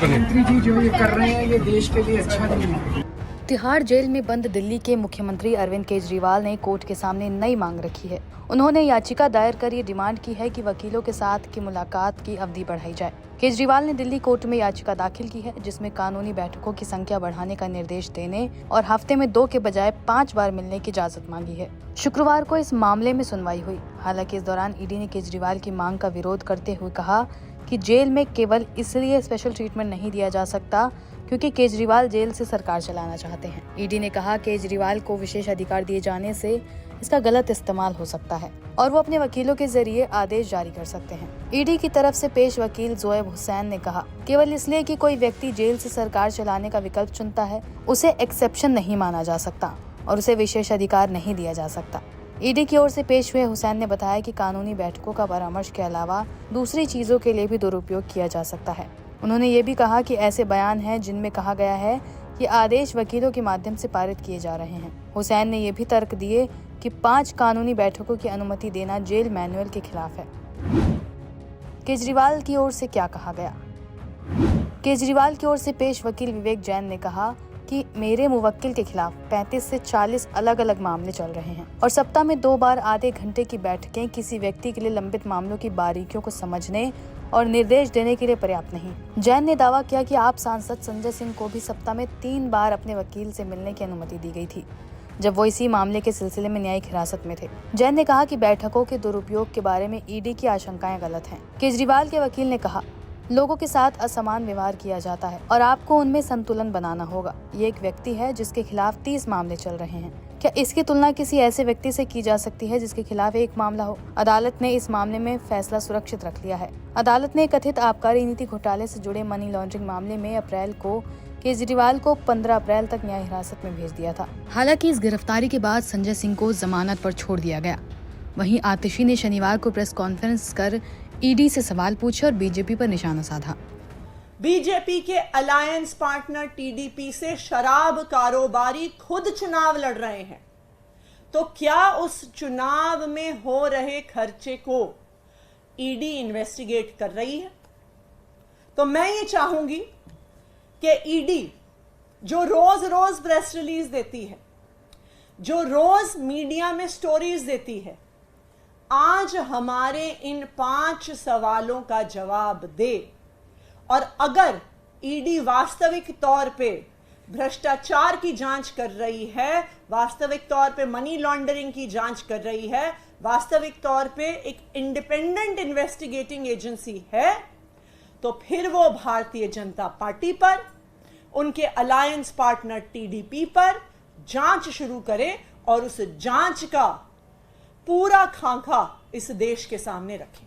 करें। मंत्री जी जो ये कर रहे हैं ये देश के लिए अच्छा नहीं है। तिहाड़ जेल में बंद दिल्ली के मुख्यमंत्री अरविंद केजरीवाल ने कोर्ट के सामने नई मांग रखी है। उन्होंने याचिका दायर कर ये डिमांड की है कि वकीलों के साथ की मुलाकात की अवधि बढ़ाई जाए। केजरीवाल ने दिल्ली कोर्ट में याचिका दाखिल की है, जिसमें कानूनी बैठकों की संख्या बढ़ाने का निर्देश देने और हफ्ते में 2 के बजाय 5 बार मिलने की इजाजत मांगी है। शुक्रवार को इस मामले में सुनवाई हुई। हालांकि इस दौरान ईडी ने केजरीवाल की मांग का विरोध करते हुए कहा कि जेल में केवल इसलिए स्पेशल ट्रीटमेंट नहीं दिया जा सकता क्योंकि केजरीवाल जेल से सरकार चलाना चाहते हैं। ईडी ने कहा केजरीवाल को विशेष अधिकार दिए जाने से इसका गलत इस्तेमाल हो सकता है और वो अपने वकीलों के जरिए आदेश जारी कर सकते हैं। ईडी की तरफ से पेश वकील जोएब हुसैन ने कहा केवल इसलिए कि कोई व्यक्ति जेल से सरकार चलाने का विकल्प चुनता है उसे एक्सेप्शन नहीं माना जा सकता और उसे विशेष अधिकार नहीं दिया जा सकता। ईडी की ओर से पेश हुए हुसैन ने बताया कि कानूनी बैठकों का परामर्श के अलावा दूसरी चीजों के लिए भी दुरुपयोग किया जा सकता है। उन्होंने ये भी कहा कि ऐसे बयान हैं जिनमें कहा गया है कि आदेश वकीलों के माध्यम से पारित किए जा रहे हैं। हुसैन ने ये भी तर्क दिए कि 5 कानूनी बैठकों की अनुमति देना जेल मैनुअल के खिलाफ है। केजरीवाल की ओर से क्या कहा गया? केजरीवाल की ओर से पेश वकील विवेक जैन ने कहा कि मेरे मुवक्किल के खिलाफ 35 से 40 अलग अलग मामले चल रहे हैं और सप्ताह में 2 बार आधे घंटे की बैठकें किसी व्यक्ति के लिए लंबित मामलों की बारीकियों को समझने और निर्देश देने के लिए पर्याप्त नहीं। जैन ने दावा किया कि आप सांसद संजय सिंह को भी सप्ताह में 3 बार अपने वकील से मिलने की अनुमति दी गई थी जब वो इसी मामले के सिलसिले में न्यायिक हिरासत में थे। जैन ने कहा कि बैठकों के दुरुपयोग के बारे में ईडी की आशंकाएं गलत हैं। केजरीवाल के वकील ने कहा लोगों के साथ असमान व्यवहार किया जाता है और आपको उनमें संतुलन बनाना होगा। ये एक व्यक्ति है जिसके खिलाफ 30 मामले चल रहे हैं। क्या इसकी तुलना किसी ऐसे व्यक्ति से की जा सकती है जिसके खिलाफ 1 मामला हो? अदालत ने इस मामले में फैसला सुरक्षित रख लिया है। अदालत ने कथित आबकारी नीति घोटाले से जुड़े मनी लॉन्ड्रिंग मामले में अप्रैल को केजरीवाल को 15 अप्रैल तक न्याय हिरासत में भेज दिया था। हालांकि इस गिरफ्तारी के बाद संजय सिंह को जमानत पर छोड़ दिया गया। वहीं आतिशी ने शनिवार को प्रेस कॉन्फ्रेंस कर ईडी से सवाल पूछे और बीजेपी पर निशाना साधा। बीजेपी के अलायंस पार्टनर टीडीपी से शराब कारोबारी खुद चुनाव लड़ रहे हैं, तो क्या उस चुनाव में हो रहे खर्चे को ईडी इन्वेस्टिगेट कर रही है? तो मैं ये चाहूंगी कि ईडी जो रोज रोज प्रेस रिलीज देती है, जो रोज मीडिया में स्टोरीज देती है, आज हमारे इन 5 सवालों का जवाब दे। और अगर ईडी वास्तविक तौर पे भ्रष्टाचार की जांच कर रही है, वास्तविक तौर पे मनी लॉन्ड्रिंग की जांच कर रही है, वास्तविक तौर पे एक इंडिपेंडेंट इन्वेस्टिगेटिंग एजेंसी है, तो फिर वो भारतीय जनता पार्टी पर, उनके अलायंस पार्टनर टीडीपी पर जांच शुरू करे और उस जांच का पूरा खाका इस देश के सामने रखें।